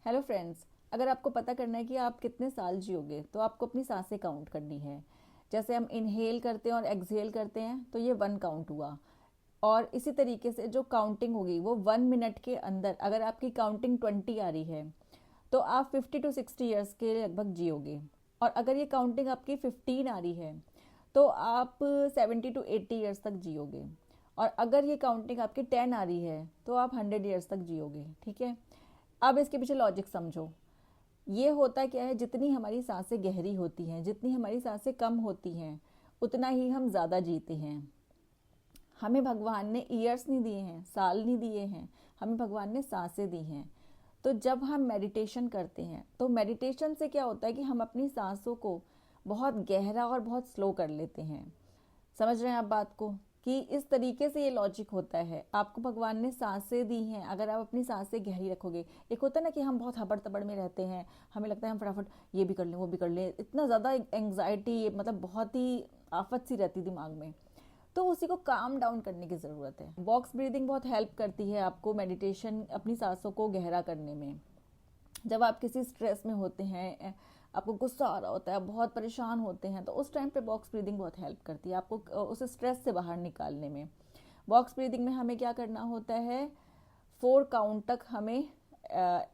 Hello friends, अगर आपको पता करना है कि आप कितने साल जियोगे तो आपको अपनी सांसें काउंट करनी है। जैसे हम इनहेल करते हैं और एक्सहेल करते हैं तो ये 1 काउंट हुआ। और इसी तरीके से जो काउंटिंग होगी वो 1 मिनट के अंदर, अगर आपकी काउंटिंग 20 आ रही है तो आप 50 to 60 ईयर्स के लगभग जियोगे। और अगर ये काउंटिंग आपकी 15 आ रही है तो आप 70 to 80 ईयर्स तक जियोगे। और अगर ये काउंटिंग आपकी 10 आ रही है तो आप 100 ईयर्स तक जियोगे। ठीक है, अब इसके पीछे लॉजिक समझो। ये होता क्या है, जितनी हमारी सांसें गहरी होती हैं, जितनी हमारी सांसें कम होती हैं, उतना ही हम ज़्यादा जीते हैं। हमें भगवान ने ईयर्स नहीं दिए हैं, साल नहीं दिए हैं, हमें भगवान ने सांसें दी हैं। तो जब हम मेडिटेशन करते हैं तो मेडिटेशन से क्या होता है कि हम अपनी सांसों को बहुत गहरा और बहुत स्लो कर लेते हैं। समझ रहे हैं आप बात को, कि इस तरीके से ये लॉजिक होता है। आपको भगवान ने सांसें दी हैं, अगर आप अपनी सांसें गहरी रखोगे। एक होता है ना कि हम बहुत हबड़ तबड़ में रहते हैं, हमें लगता है हम फटाफट ये भी कर लें वो भी कर लें, इतना ज़्यादा एंग्जाइटी, मतलब बहुत ही आफत सी रहती दिमाग में। तो उसी को काम डाउन करने की ज़रूरत है। बॉक्स ब्रीदिंग बहुत हेल्प करती है आपको मेडिटेशन, अपनी सांसों को गहरा करने में। जब आप किसी स्ट्रेस में होते हैं, आपको गुस्सा आ रहा होता है, आप बहुत परेशान होते हैं, तो उस टाइम पे बॉक्स ब्रीदिंग बहुत हेल्प करती है आपको उस स्ट्रेस से बाहर निकालने में। बॉक्स ब्रीदिंग में हमें क्या करना होता है, 4 काउंट तक हमें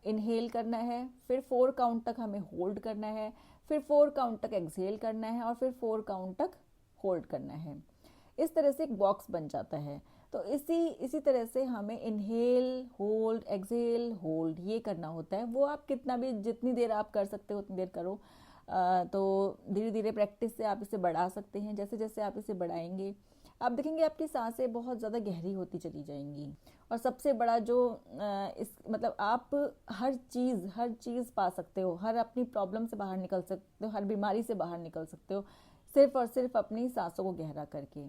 इनहेल करना है, फिर 4 काउंट तक हमें होल्ड करना है, फिर 4 काउंट तक एक्सहेल करना है, और फिर 4 काउंट तक होल्ड करना है। इस तरह से एक बॉक्स बन जाता है। तो इसी इसी तरह से हमें इनहेल होल्ड एक्सहेल होल्ड ये करना होता है। वो आप कितना भी, जितनी देर आप कर सकते हो उतनी देर करो। तो धीरे धीरे प्रैक्टिस से आप इसे बढ़ा सकते हैं। जैसे जैसे आप इसे बढ़ाएंगे, आप देखेंगे आपकी सांसें बहुत ज़्यादा गहरी होती चली जाएंगी। और सबसे बड़ा जो इस मतलब आप हर चीज़ पा सकते हो, हर अपनी प्रॉब्लम से बाहर निकल सकते हो, हर बीमारी से बाहर निकल सकते हो, सिर्फ और सिर्फ अपनी सांसों को गहरा करके।